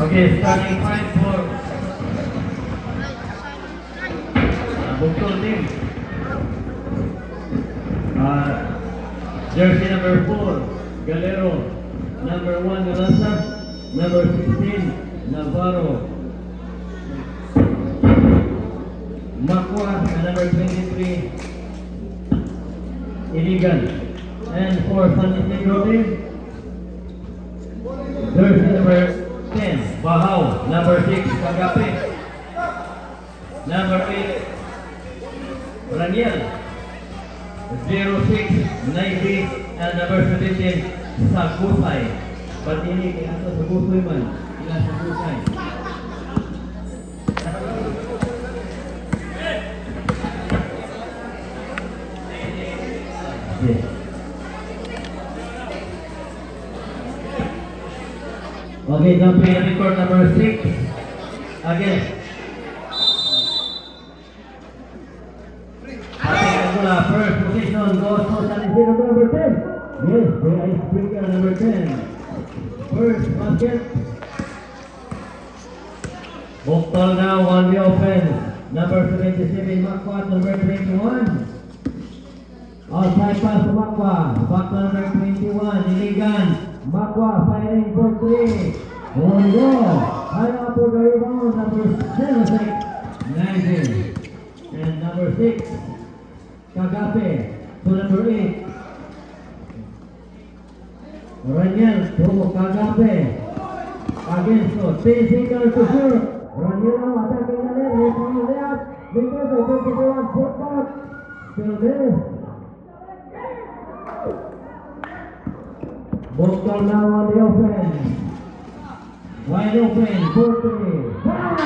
Okay, starting point for Bukol team. Jersey number 4, Galero. Number 1, Nalasa. Number 16, Navarro. Makwa, number 23, Iligan. And for San Isidro team, jersey number 10, Bahaw. Number 6, Kagape. Number 8, Raniel. 06, Naibi. And number 17, Sagusay. But ini kaya sa Sagusay man. Ila Sagusay. Yes. Okay, jumping at court number 6. Again. First position goes to San Isidro number 10. Yes, the icebreaker number 10. First basket. Bukol now on the offense. Number 77, Makwa, number 21. Outside pass to Makwa. Back to number 21, Iligan. Makwa firing for 3. There we go. High up for the rebound, number 7, 19. And number 6, Kagape. To number 8, Raniel to Kagape. Against to physical to shoot. Raniel now attacking the net. He's on the left. Because of 51 foot back. Still there. Bukol now on the offense. Wide open. 40. Bam!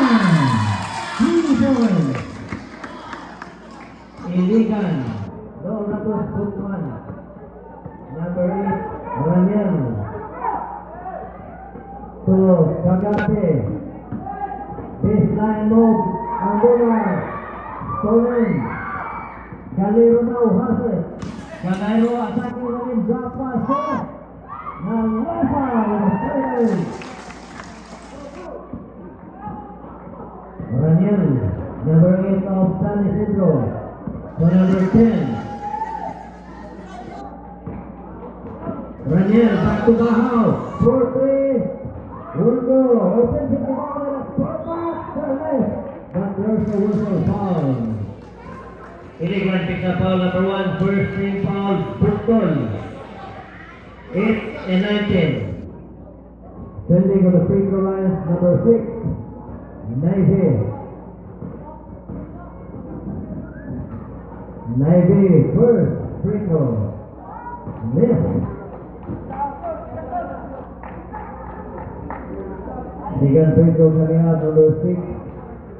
He's going. Iligan. No, that was good one. Number 8, Raniel. To Kagape. Baseline move. Angola. Stolen. Galero now has it. Galero attacking the rim. Drop pass. Nalafa with a third. Raniel. Number 8 of San Isidro. To number 10. Raniel back to Bahaw. 4-3. Urgo. Open to the ball and a spot back to the left. But there's a whistle foul. Iligan picks up foul number 1. First team foul. Bukol. 8 and 19. Sending on the free throw line. Number 6. Naibi. Naibi first free throw. Miss. Iligan free throw coming out, number 6.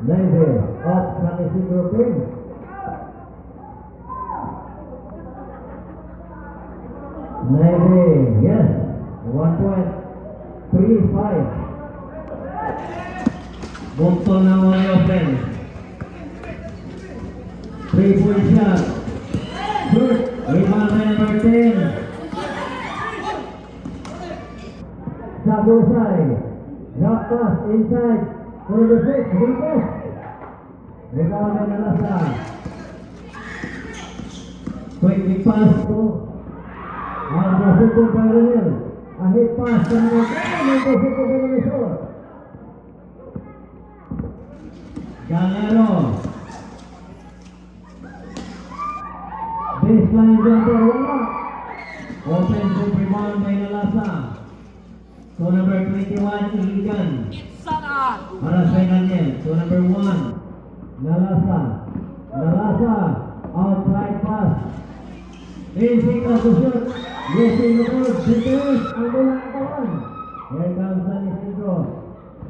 Naibi off San Isidro team. Naibi, yes. 1 point. 3-5. Bukol now on the offense. 3-point shot. Good. Rebound by number 10. Sagusay. Drop pass inside. Number 6. Rico. Rebound by Nalasa. Quickly pass to Aldo by Raniel. A hit pass to number 10. Number 6 by the short. Galero. Baseline jumper, wala. Offensive rebound by Nalasa. So number 21, Iligan. Para sa Raniel. So number 1, Nalasa. Nalasa. Outside pass. Racing na to shoot. Racing na to. Details. Ang bulang kawan. Here comes San Isidro.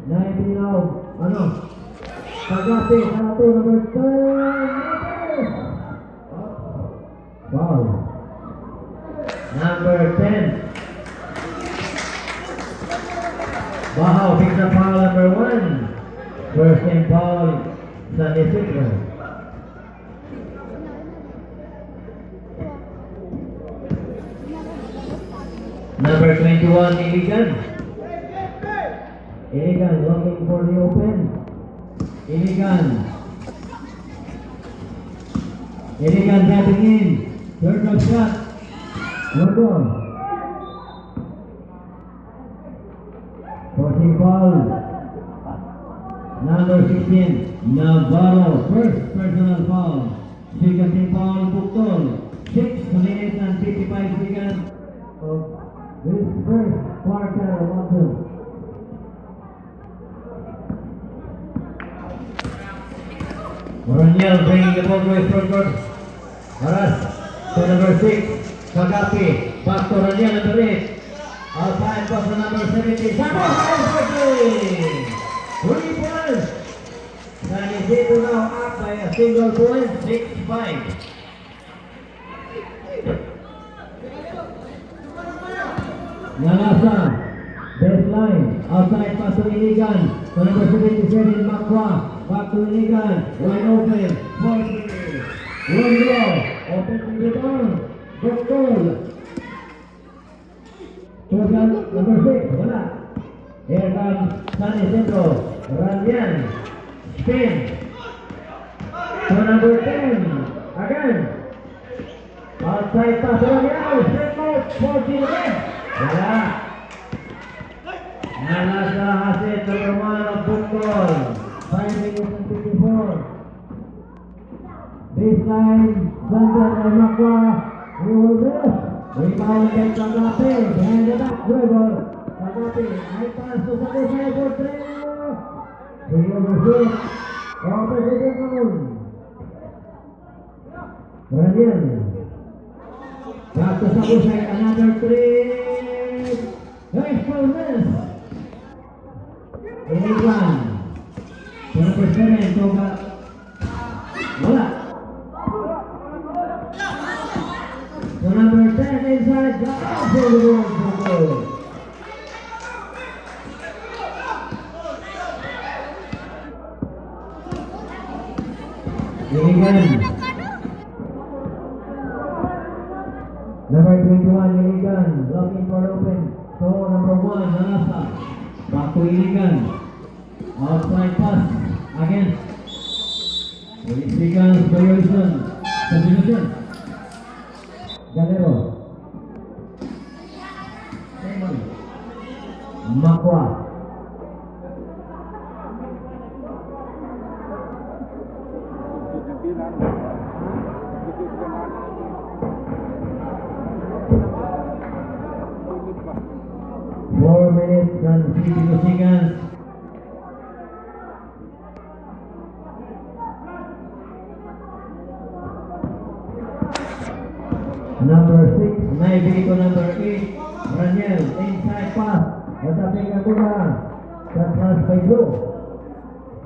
Naibi now. Kagape. Sana to number 10. Foul. Number 10. Bahaw picks up foul number 1. First team foul, San Isidro. Number 21, Iligan. Iligan looking for the open. Iligan driving in. Third drop shot. Good goal. Forcing foul. Number 16, Navarro. First personal foul. Second foul, Bukol. 6 minutes and 55 seconds of this first quarter of action. Moraniel bringing the ball to his front court. Aras to number 6, Kagapi. Back to Raniel number 8. Outside pass to number 70. Sabo! 3 points. San Isidro now up by a single point, 6-5. Nalasa, baseline, outside pass to Iligan, to number 77, Makwa, back to Iligan, wide open, 4-3, one goal, open to the turn, good goal. Number 6, wala. Here comes San Isidro, Ranian, spin, to number 10, again, outside pass to Ranian, straight out, 14 wala. Nalasa Hasid, number 1 of football. 5 minutes and 54. Baseline, Sandra and Makwa. We will miss. Rebound by Kagapi. Behind the back, dribble. Kagapi, high pass to Sabusay for 3. 3 over 6. Opposite zone. Radian. Back to Sabusay, another 3. Nice for miss. Iligan. To number 7, Toga. Wala. To number 10, inside. For the goal. Iligan. Number 21, Iligan. Looking for open. So number 1, Nalasa. Back to Iligan. Outside pass. Again. 8 seconds violation. Substitution. Galero. Simon. Makwa. Four minutes and 52 seconds. Number 6, Naibi to number 8, Raniel, inside pass, mataping Aguna, that pass by Blue.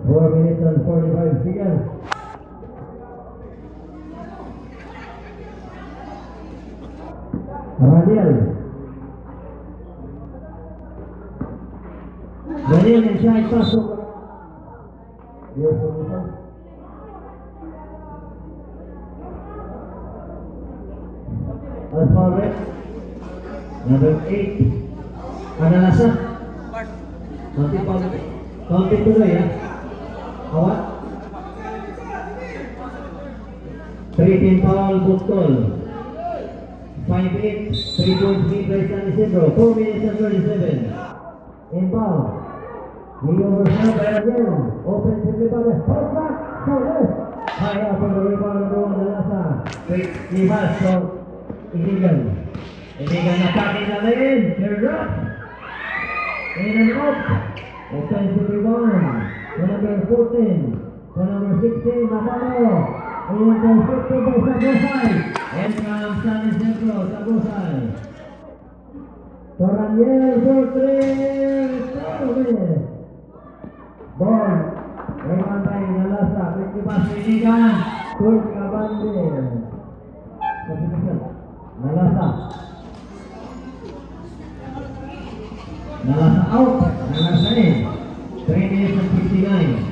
4 minutes and 45 seconds. Raniel. Raniel inside pass to Alphabet. Number 8. Nalasa. Counting tuloy ya. Awat. 13 foul, Bukol. 5-8. 3 points lead by San Isidro. 4 minutes and 37. Inbound. The overshot by again. Open to the ball. Hold back. So left. High up on the rebound of Nalasa. Quick. Limas. So Iligan. Iligan attacking the lane. They're up. In and out. Offensive rebound. To number 14. To number 16. Navarro. Intercepted by Sabusay. And from San Isidro. Sabusay. To Raniel for 3. Ball. Rebound by Nalasa. Quick pass to Iligan. Kurt Kabande. Nalasa. Nalasa out. Nalasa in. 3 minutes and 59.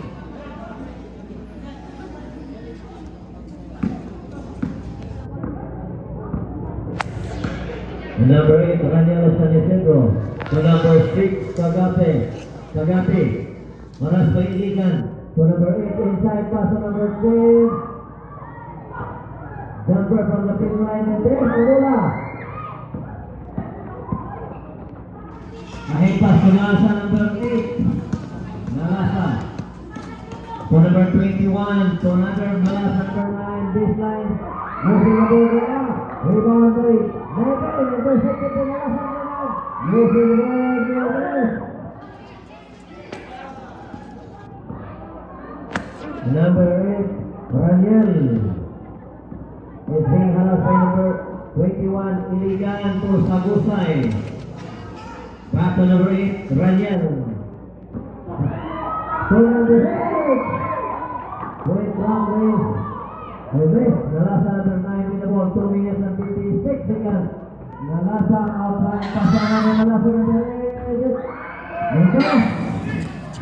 Number 8, Raniel San Isidro. To number 6, Kagape. Kagapi. Maras by Iligan. To number 8 inside pass to number 10. Jumper from the pin line and there. Aurora. Ahead pass to Nalasa number 8. Nalasa. To number 21. To another Nalasa number 9. This line. Moving the ball now. Rebound by Nalasa. Intercepted to Nalasa number 9. Moving the ball. Number 8, Raniel. Is being held by number 21, Iligan to Sagusay. Back to number 8, Raniel. To number 6, with long range. Nalasa number 9 with the ball, 2 minutes and 56 seconds. Nalasa outside, pasahan ng Nalasa number 8.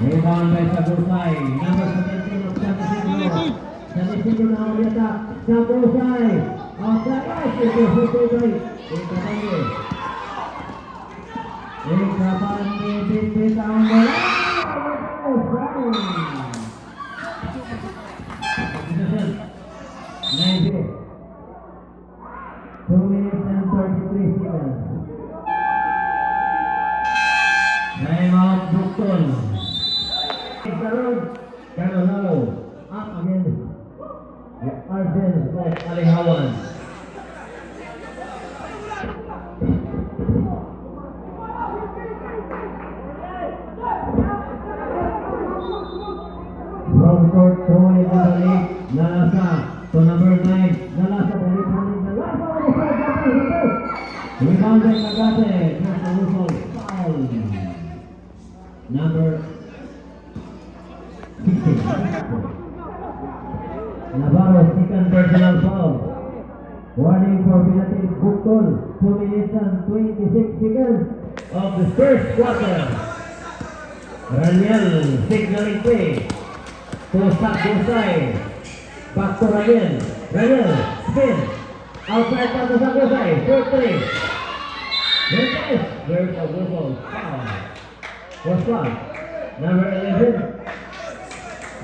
Rebound by Sagusay. Number 17 of San Isidro. San Isidro na ulit attack. Sagusay. Outside. Sagusay. Ikabandi. Ikabandi. Bit ang bola. Nine. 2 minutes and 33 seconds. Time out Bukton. Carolalo up again. Arden of Alihawan. From court to Italy, Nalasa to number 9. Nalasa the returning Nalasa. Rebound by Kagate. Just a whistle. Foul. Number Navarro, second personal foul. Warning for penalty Bukton. 2 minutes and 26 seconds of the first quarter. Raniel signaling play to Sagusay. Back to Raniel. Raniel spin. Outside pa to Sagusay. Third three. There's a whistle. Foul. What's that? Number 11.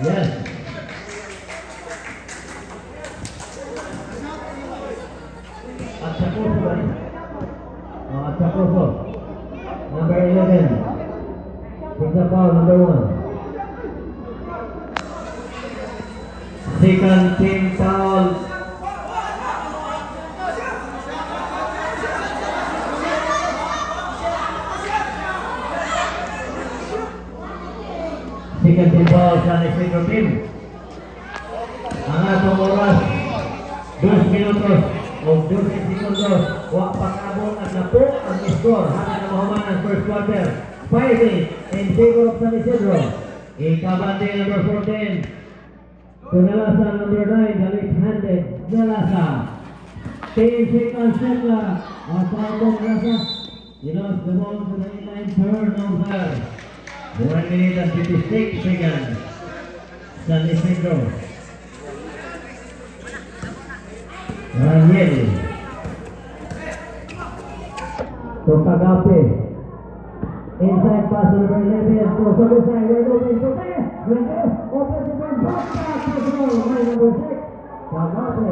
Yes. At Chacoso ba? At Chacoso. Number 11. Take the foul, number 1. Second team foul. Second team ball sa Isidro team. Ang atong oras 2 minutos o 12 segundos. Wa pakabot at napo ang score. Hanggang na mahuman ang first quarter. 5-8 in favor of San Isidro. Ikabante number 14 to Nalasa number 9. The left-handed Nalasa. 10 seconds Setla. Outside of Nalasa. He lost the ball to the inline turnover. 1 minute and 56 seconds. San Isidro. Raniel. To Kagapi. Inside pass to number 11. To Sagusay. Wide open to there. Open to the back. By number 6. Kagapi.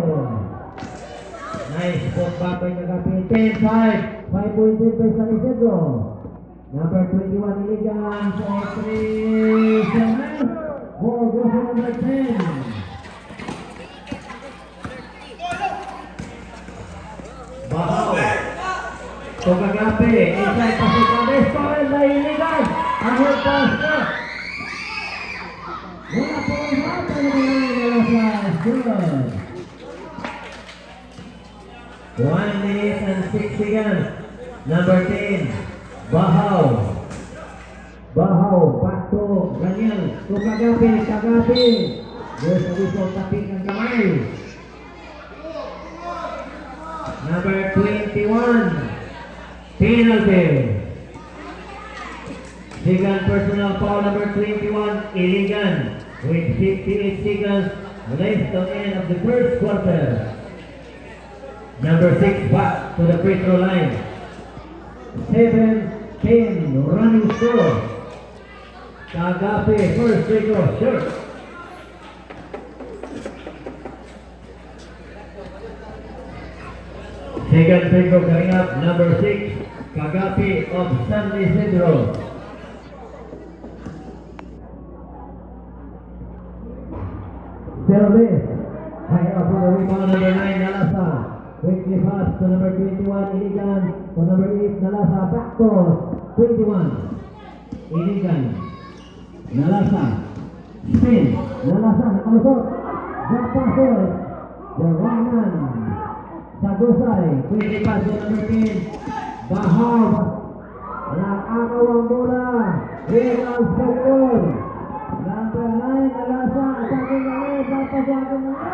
Nice put back by Kagapi. 10-5. 5 points in by San Isidro. Number 21 Iligan. 3-7. Ball goes to number 10. Bahaw. To Kagapi. Inside pass to Kagapi. Foul by Iligan. Ang hard pass na. Wala po ang mata ng mga good. 1 minute and 6 seconds. Number 10. Bahaw. Bahaw. Back to Raniel. To Kagapi. Kagapi. There's a whistle taping ng kamay. Number 21. Penalty. Second personal foul number 21. Iligan. With 58 seconds left to end of the first quarter. Number 6 back to the free throw line. 7-10 running score. Kagapi, first free throw, shoot. Second free throw coming up, number 6, Kagapi of San Isidro. Service, high up for the rebound, number 9, Nalasa. Quickly pass to number 21, Iligan. To number 8, Nalasa, back to 21. Iligan. Nalasa. Spin. Nalasa, nakalusot. Drop passes. Jaranan. Sagusay. Quickly pass to number 10. Bahab. Nakakaw ang bola. Real Sagol. Number 9, Nalasa. Attacking the way. Tapos ang Nalasa.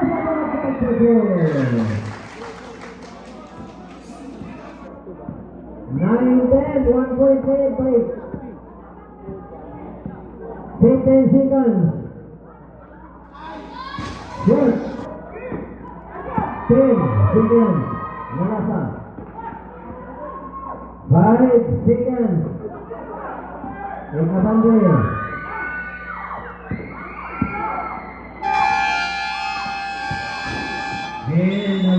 9-10, 1.8 break. 15 seconds. Shoot. 10 seconds. Nalasa. 5 seconds. Ikabande. Game